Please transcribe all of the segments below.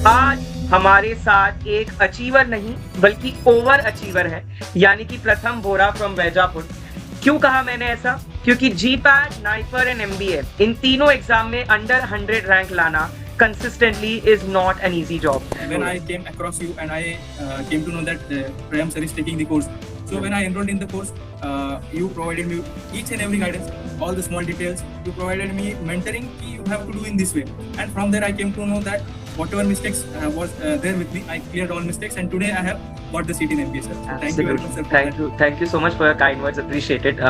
आज हमारे साथ एक अचीवर नहीं बल्कि ओवर अचीवर है, यानी कि प्रथम बोरा फ्रॉम वैजापुर। क्यों कहा मैंने ऐसा? क्योंकि GPAT, NIPER and MBA in तीनों एग्जाम में अंडर 100 रैंक लाना consistently is not an easy job. When I came across you and I came to know that Prayam sir is taking the course. So when I enrolled in the course, you provided me each and every guidance, all the small details. You provided me mentoring ki you have to do in this way. And from there I came to know that whatever mistakes was there with me, I cleared all mistakes and today I have got the seat in MBA sir. So thank you very much sir. Thank you so much for your kind words, appreciated.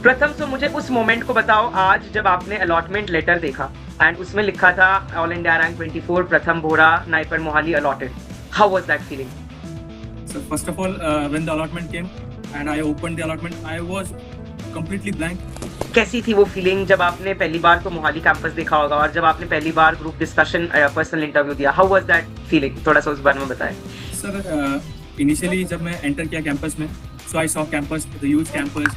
प्रथम तो मुझे उस moment को बताओ आज जब आपने allotment letter देखा एंड उसमें लिखा था all India rank 24 Pratham Bora NIPER Mohali allotted. How was that feeling? So first of all, when the allotment came and I opened the allotment, I was completely blank. कैसी थी वो फीलिंग जब आपने पहली बार तो मोहाली कैंपस देखा होगा और जब आपने पहली बार ग्रुप डिस्कशन पर्सनल इंटरव्यू दिया? How was that feeling? थोड़ा सा उस बारे में बताएं. सर इनिशियली जब मैं एंटर किया कैंपस में, so I saw campus, the huge campus.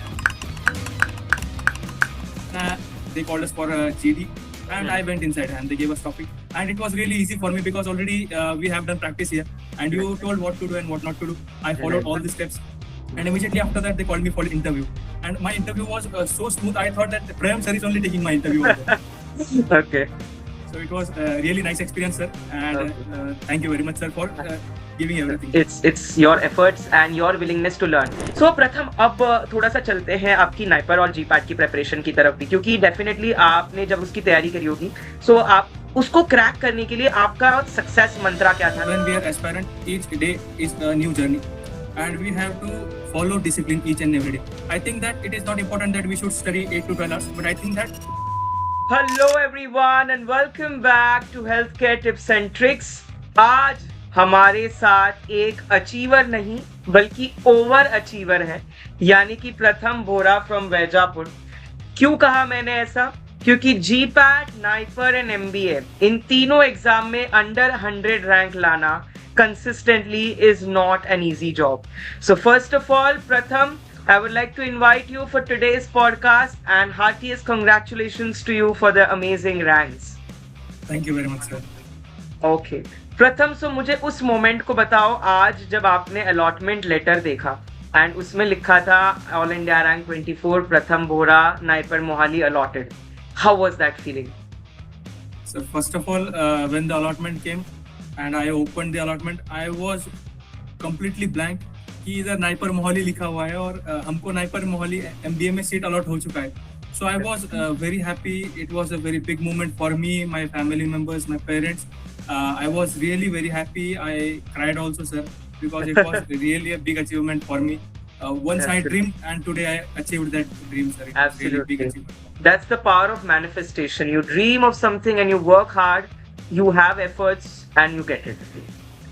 They called us for a GD and I went inside and they gave us topic and it was really easy for me because already we have done practice here and you told what to do and what not to do. I followed all the steps and immediately after that they called me for interview and my interview was so smooth. I thought that Prayam sir is only taking my interview. Okay. So it was a really nice experience sir and thank you very much sir for giving everything. It's your efforts and your willingness to learn. So प्रथम अब थोड़ा सा चलते हैं आपकी NIPER और GPAT की preparation की तरफ भी, क्योंकि डेफिनेटली आपने जब उसकी तैयारी करी होगी सो आप उसको क्रैक करने के लिए आपका सक्सेस मंत्रा क्या था? When we are aspirant, each day is a new journey and we have to follow discipline each and every day. I think that it is not important that we should study 8 to 12 hours, but I think that Hello everyone and welcome back to Healthcare Tips and Tricks. आज हमारे साथ एक achiever नहीं बल्कि over achiever है, यानी कि प्रथम बोरा फ्रॉम वैजापुर. क्यों कहा मैंने ऐसा? क्योंकि GPAT, NIPER and MBA in तीनों एग्जाम में अंडर 100 रैंक लाना consistently is not an easy job. So first of all, Pratham, I would like to invite you for today's podcast and heartiest congratulations to you for the amazing ranks. Thank you very much sir. Okay. प्रथम सो मुझे उस moment को बताओ आज जब आपने allotment letter देखा and उसमें लिखा था all India rank 24 Pratham Bora NIPER Mohali allotted. How was that feeling? So first of all, when the allotment came and I opened the allotment, I was completely blank कि इधर नाइपर मोहाली लिखा हुआ है और हमको नाइपर मोहाली MBA में सीट अलॉट हो चुका है. So I was very happy. It was a very big moment for me, my family members, my parents. I was really very happy. I cried also, sir, because it was really a big achievement for me. Once I dreamed, and today I achieved that dream, sir. It was really big achievement. That's the power of manifestation. You dream of something and you work hard. You have efforts and you get it.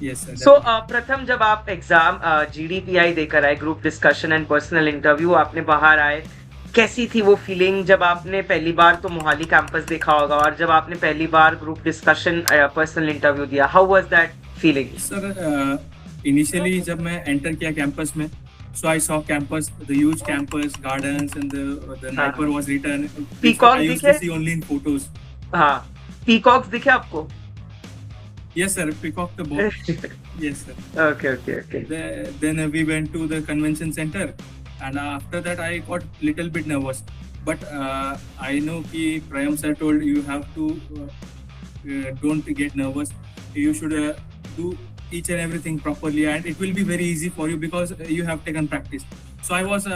Yes, sir. So, प्रथम जब आप exam GDPI देकर आए, group discussion and personal interview आपने बाहर आए, कैसी थी वो फीलिंग जब आपने पहली बार तो मोहाली कैंपस देखा होगा और जब आपने पहली बार ग्रुप डिस्कशन पर्सनल इंटरव्यू दिया? How was that feeling? Sir initially जब मैं एंटर किया कैंपस में, so I saw campus, the huge campus, gardens and the Naipur was written. Peacock I used to see only in photos. हाँ, peacocks दिखे आपको? Yes sir, peacock the boat. Yes sir. Okay. Then we went to the convention center. And after that I got little bit nervous, but I know कि Prayam sir told you have to don't get nervous. You should do each and everything properly, and it will be very easy for you because you have taken practice. So I was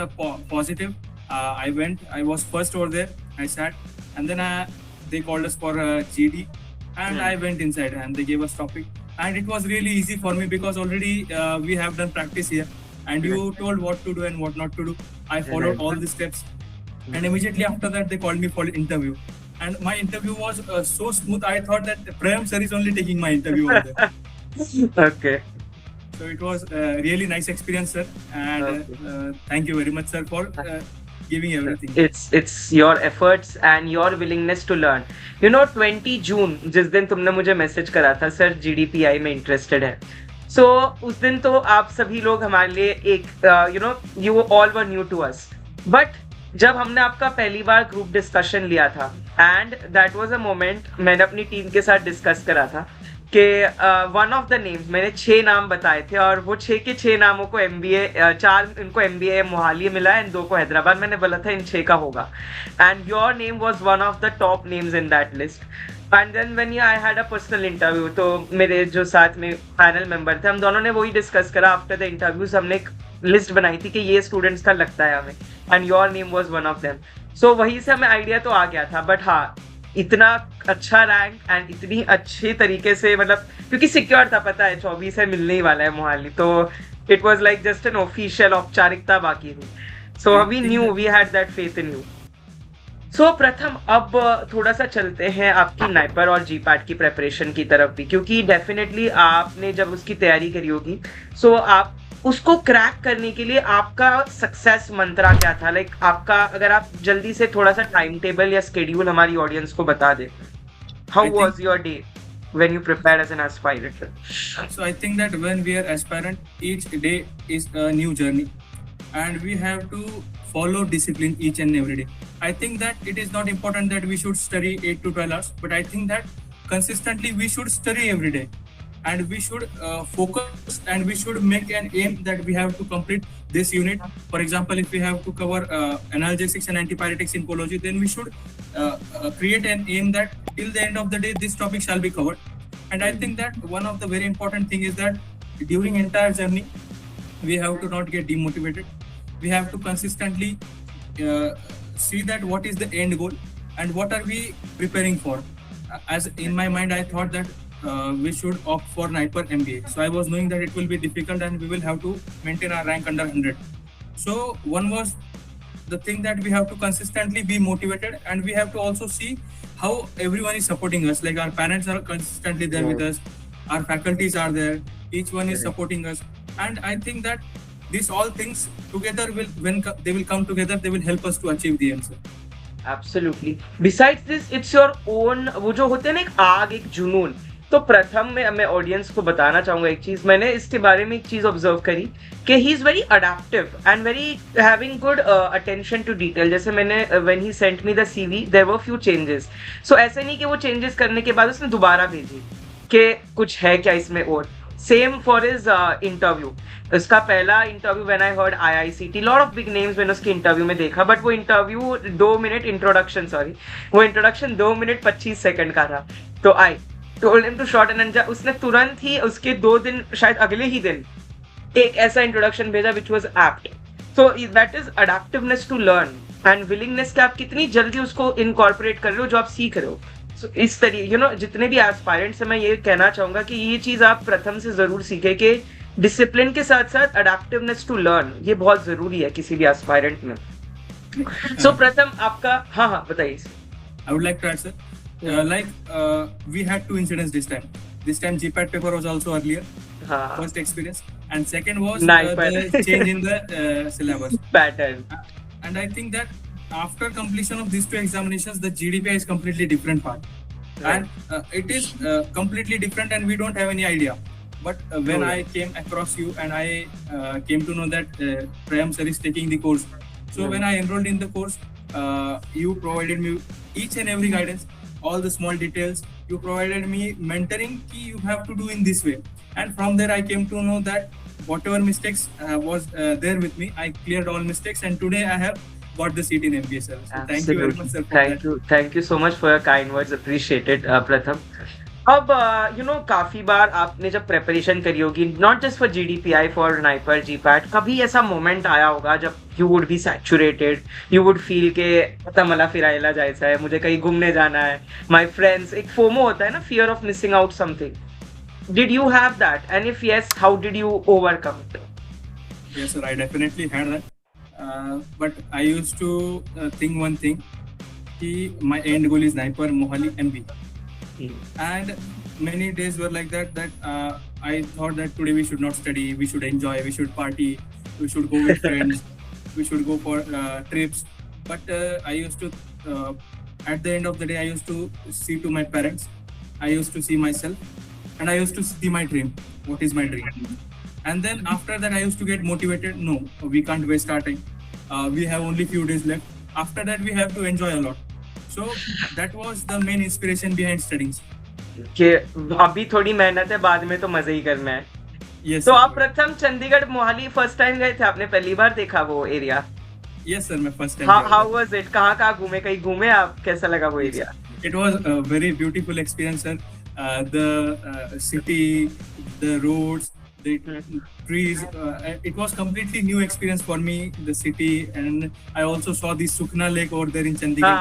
positive. I went. I was first over there. I sat, and then they called us for GD, and I went inside, and they gave us topic, and it was really easy for me because already we have done practice here. And you told what to do and what not to do. I followed all the steps. And immediately after that, they called me for interview. And my interview was so smooth. I thought that Prayam sir is only taking my interview over there. Okay. So it was a really nice experience, sir. And thank you very much, sir, for giving everything. It's your efforts and your willingness to learn. You know, 20 जून जिस दिन तुमने मुझे message करा था sir GDPI में interested है, सो उस दिन तो आप सभी लोग हमारे लिए एक you all were new to us, but जब हमने आपका पहली बार ग्रुप डिस्कशन लिया था and that was a moment मैंने अपनी टीम के साथ डिस्कस करा था कि वन ऑफ द नेम्स, मैंने 6 नाम बताए थे और वो 6 के 6 नामों को एमबीए, 4 इनको एमबीए मोहाली मिला एंड 2 को हैदराबाद। मैंने बोला था इन 6 का होगा and your name was one of the top names in that list. And then when I had a personal interview, तो मेरे जो साथ में पैनल मेंबर थे, हम दोनों ने वही डिस्कस करा आफ्टर द इंटरव्यूज। हमने एक लिस्ट बनाई थी कि ये स्टूडेंट्स का लगता है हमें, and your name was one of them. So वहीं से हमें आइडिया तो आ गया था, बट हाँ, इतना अच्छा रैंक एंड इतनी अच्छे तरीके से, मतलब क्योंकि सिक्योर था, पता है 24 है, मिलने ही वाला है मोहाली, तो it was like just an official औपचारिकता बाकी थी। So we knew, we had that faith in you. So Pratham, अब थोड़ा सा चलते हैं आपकी नाइपर और जीपैट की प्रेपरेशन की तरफ भी, क्योंकि डेफिनेटली आपने जब उसकी तैयारी करी होगी, सो आप उसको क्रैक करने के लिए आपका सक्सेस मंत्रा क्या था? लाइक आपका, अगर आप जल्दी से थोड़ा सा टाइम टेबल या स्केड्यूल हमारी ऑडियंस को बता दे। How was your day when you prepared as an aspirant? So I think that when we are aspirant, each day is a new journey and we have to follow discipline each and every day. I think that it is not important that we should study 8 to 12 hours, but I think that consistently we should study every day and we should focus and we should make an aim that we have to complete this unit. For example, if we have to cover analgesics and antipyretics in pathology, then we should create an aim that till the end of the day this topic shall be covered. And I think that one of the very important thing is that during entire journey we have to not get demotivated. We have to consistently see that what is the end goal and what are we preparing for. As in my mind, I thought that we should opt for NIPER MBA. So I was knowing that it will be difficult and we will have to maintain our rank under 100. So one was the thing that we have to consistently be motivated and we have to also see how everyone is supporting us. Like our parents are consistently there with us, our faculties are there, each one is supporting us. And I think that these all things together will, when they will come together, they will help us to achieve the answer. Absolutely. Besides this, it's your own, वो जो होते हैं ना, एक आग, एक जुनून। तो प्रथम में मैं ऑडियंस को बताना चाहूंगा एक चीज, मैंने इसके बारे में एक चीज ऑब्जर्व करी कि he is very adaptive and very having good attention to detail. जैसे मैंने when he sent me the CV, there were few changes. So ऐसे नहीं कि वो चेंजेस करने के बाद उसने दोबारा भेजी कि कुछ है क्या इसमें और। सेम फॉर हिज इंटरव्यू, उसका पहला interview when I heard IICT, lot of big names मैंने उसके इंटरव्यू में देखा, बट वो इंटरव्यू 2 मिनट इंट्रोडक्शन, सॉरी, वो इंट्रोडक्शन 2 मिनट 25 सेकंड का था। तो I told him too short and उसने तुरंत ही उसके 2 दिन, शायद अगले ही दिन, एक ऐसा इंट्रोडक्शन भेजा which was apt. So that is adaptiveness to learn and willingness कि आप कितनी जल्दी उसको इनकॉर्पोरेट कर रहे हो जो आप सीख रहे हो। So, इस तरीके जितने भी एस्पायरेंट्स हैं, मैं ये कहना चाहूंगा कि ये चीज आप प्रथम से जरूर सीखें कि डिसिप्लिन के साथ साथ अडेप्टिवनेस टू लर्न, ये बहुत जरूरी है किसी भी एस्पायरेंट में। सो प्रथम आपका, हाँ बताइए। I would like to answer. We had 2 incidents this time. This time GPAT paper was also earlier. First experience, and second was the change in the syllabus pattern. And I think that after completion of these 2 examinations, the GDPI is completely different part, and it is completely different, and we don't have any idea. But when I came across you and I came to know that Prayam sir is taking the course, so when I enrolled in the course, you provided me each and every guidance, all the small details. You provided me mentoring ki you have to do in this way, and from there I came to know that whatever mistakes was there with me, I cleared all mistakes, and today I have got the seat in MBA sir. So thank you very much sir for that. Thank you so much for your kind words, appreciated Pratham. अब काफी बार आपने जब preparation करी होगी, not just for GDPI, for NIPER, GPAT, कभी ऐसा moment आया होगा जब you would be saturated, you would feel के आता मला फिरायला जायचं है, मुझे कहीं घूमने जाना है, माय फ्रेंड्स, एक फोमो होता है ना, fear of missing out something. Did you have that, and if yes, how did you overcome it? Yes sir, I definitely had that, but I used to think one thing, ki my end goal is NIPER Mohali MBA. And many days were like that I thought that today we should not study, we should enjoy, we should party, we should go with friends, we should go for trips. But I used to at the end of the day I used to see to my parents, I used to see myself, and I used to see my dream, what is my dream. And then after that I used to get motivated, no, we can't waste our time, we have only few days left, after that we have to enjoy a lot. So that was the main inspiration behind studying. कि अभी थोड़ी मेहनत है, बाद में तो मजे ही करना है। Yes, तो sir. आप प्रथम चंडीगढ़ मोहाली फर्स्ट टाइम गए थे, आपने पहली बार देखा वो एरिया? Yes, sir. मैं first time हाउ गया हाउ था. Was it? कहाँ घूमे, कहीं घूमे आप? कैसा लगा वो Yes, area? it was a very beautiful experience, sir. The city, the roads, the trees. It was completely new experience for me. The city, and I also saw the Sukna Lake over there in Chandigarh,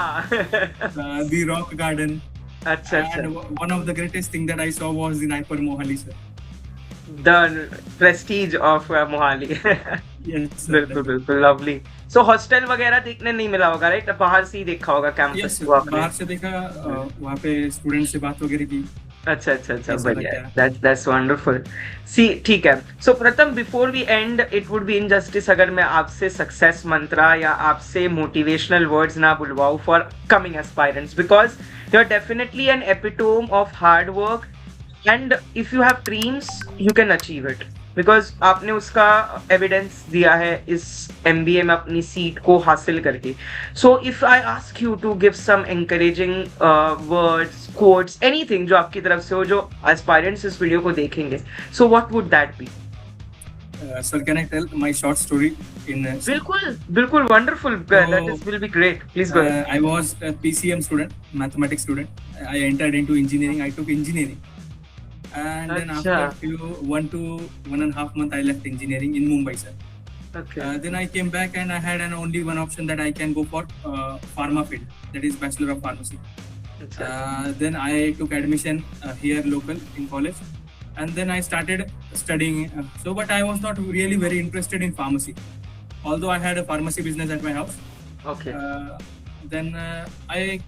हाँ the rock garden, अच्छा अच्छा, and one of the greatest thing that I saw was the Naipur Mohali, sir. The Prestige of Mohali. Yes, sir. बिल्कुल बिल्कुल, lovely. सो hostel वगैरह देखने नहीं मिला होगा, राइट? बाहर से ही देखा होगा Yes, कैंपस sir. को आपने? बाहर से देखा, वहाँ पे स्टूडेंट से बात वगैरह की. अच्छा अच्छा अच्छा, ऐसा बढ़िया लगता है, है. That's wonderful. सी ठीक है। So Pratham, before we end, it would be injustice अगर मैं आपसे सक्सेस मंत्रा या आपसे मोटिवेशनल वर्ड्स ना बुलवाऊं for coming aspirants, because you are definitely an epitome of hard work, and if you have dreams you can achieve it, because आपने उसका evidence दिया है इस MBA में अपनी सीट को हासिल करके। So if I ask you to give some encouraging words, quotes, anything जो आपकी तरफ से हो, जो एस्पायरेंट्स इस वीडियो को देखेंगे, so what would that be? Sir, can I tell my short story in? बिल्कुल बिल्कुल, wonderful, that is will be great, please go ahead. I was a PCM student, mathematics student. I entered into engineering. I took engineering, and then after अच्छा, 1.5 months, I left engineering in Mumbai, sir. Okay, Then I came back and I had only one option that I can go for pharma field, that is Bachelor of Pharmacy. अच्छा, Then I took admission here local in college, and then I started studying. But I was not really very interested in pharmacy, although I had a pharmacy business at my house. Okay, Then I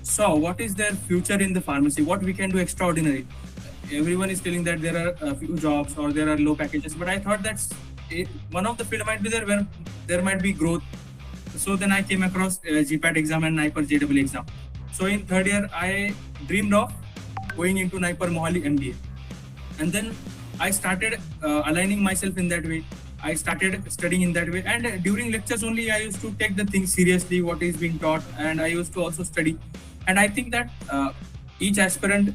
saw what is their future in the pharmacy, what we can do extraordinary. Everyone is telling that there are a few jobs or there are low packages, but I thought that's one of the field might be there where there might be growth. So then I came across GPAT exam and NIPER JEE exam. So in third year, I dreamed of going into NIPER Mohali MBA. And then I started aligning myself in that way. I started studying in that way. And during lectures only, I used to take the things seriously, what is being taught. And I used to also study. And I think that each aspirant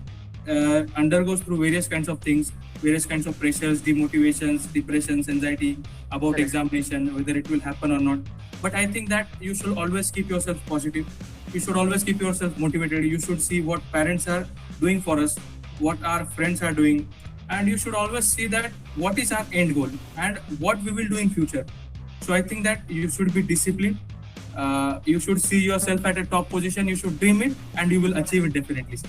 undergoes through various kinds of things, various kinds of pressures, demotivations, depressions, anxiety about Correct. examination, whether it will happen or not. But I think that you should always keep yourself positive. You should always keep yourself motivated. You should see what parents are doing for us, what our friends are doing, and you should always see that what is our end goal and what we will do in future. So I think that you should be disciplined. You should see yourself at a top position. You should dream it, and you will achieve it definitely.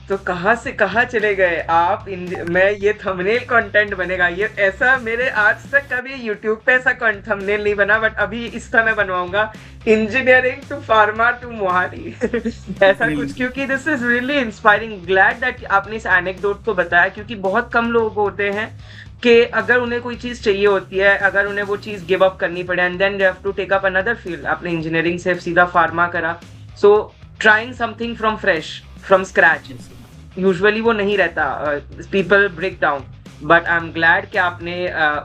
तो कहाँ से कहाँ चले गए आप? मैं ये thumbnail content बनेगा, ये ऐसा मेरे आज तक कभी यूट्यूब पे ऐसा थंबनेल नहीं बना, बट अभी इस समय बनवाऊंगा, engineering to pharma to Mohali ऐसा कुछ, क्योंकि this is really inspiring. Glad that आपने इस एनेक्डोट को बताया, क्योंकि बहुत कम लोग होते हैं कि अगर उन्हें कोई चीज चाहिए होती है, अगर उन्हें वो चीज गिव अप करनी पड़े, and then they have to take up another field. आपने इंजीनियरिंग से सीधा फार्मा करा, so trying something from fresh, from scratch, usually वो नहीं रहता, people break down, but I am glad कि आपने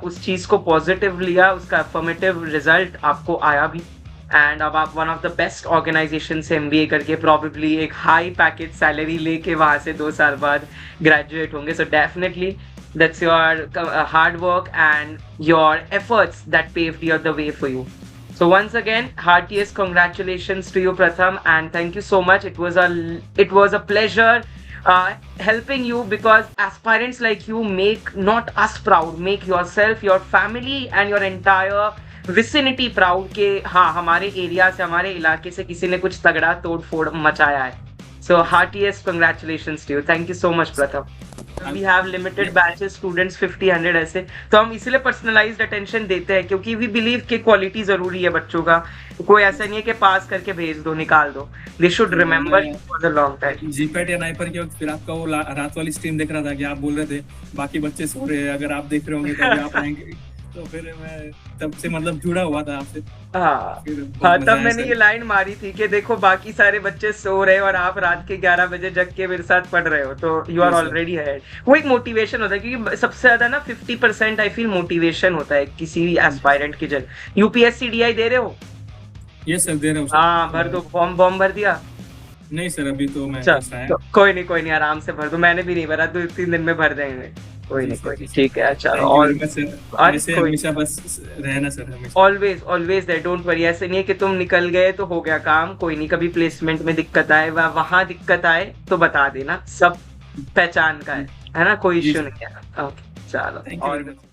उस चीज को पॉजिटिव लिया, उसका अफर्मेटिव रिजल्ट आपको आया भी, एंड अब आप one of the best organisation से MBA करके प्रॉबेबली एक हाई पैकेज सैलरी लेके वहां से 2 साल बाद ग्रेजुएट होंगे। So definitely that's your hard work and your efforts that paved the way for you. So once again, heartiest congratulations to you, Pratham, and thank you so much. It was a pleasure helping you, because aspirants like you make not us proud, make yourself, your family and your entire vicinity proud कि हाँ हमारे area से, हमारे इलाके से किसी ने कुछ तगड़ा तोड़ फोड़ मचाया है। So heartiest congratulations to you. Thank you so much, Pratham. We have limited batches, students 50-100 ऐसे, तो हम इसलिए पर्सनलाइज्ड अटेंशन देते हैं, क्योंकि वी बिलीव कि क्वालिटी जरूरी है बच्चों का। कोई ऐसा नहीं है कि पास करके भेज दो, निकाल दो, they should remember for the long time. GPAT या नाइपर के वक्त फिर आपका वो रात वाली स्ट्रीम देख रहा था कि आप बोल रहे थे बाकी बच्चे सो रहे हैं, अगर आप देख रहे होंगे तभी आप आएंगे, तो फिर मैं तब से मतलब जुड़ा हुआ था आपसे। हाँ, तब मैंने ये लाइन मारी थी कि देखो बाकी सारे बच्चे सो रहे हो और आप रात के 11 बजे जग के मेरे साथ पढ़ रहे हो, तो यू आर ऑलरेडी हेड। वो एक मोटिवेशन होता है, क्योंकि सबसे ज्यादा ना 50% आई फील मोटिवेशन होता है किसी भी एस्पायरेंट की। जगह UPSC DI दे रहे हो? यस सर, दे रहे हो। हाँ, भर दो फॉर्म, भर दिया? नहीं सर, अभी तो मैं अच्छा, ऐसा है। तो कोई नहीं आराम से भर दो, मैंने भी नहीं भरा, 2-3 दिन में भर देंगे। कोई जी नहीं सर, जी सर। ठीक है, चलो। थैंक यू और वेरी मच सर, अरे ऐसे कोई हमेशा बस रहना सर, हमेशा। Always always that, don't worry. ऐसे नहीं है कि तुम निकल गए तो हो गया काम, कोई नहीं, कभी प्लेसमेंट में दिक्कत आए वहां दिक्कत आए तो बता देना, सब पहचान का है ना, कोई जी इश्यू सर, नहीं है। ओके चलो। थैंक यू और वेरी मच।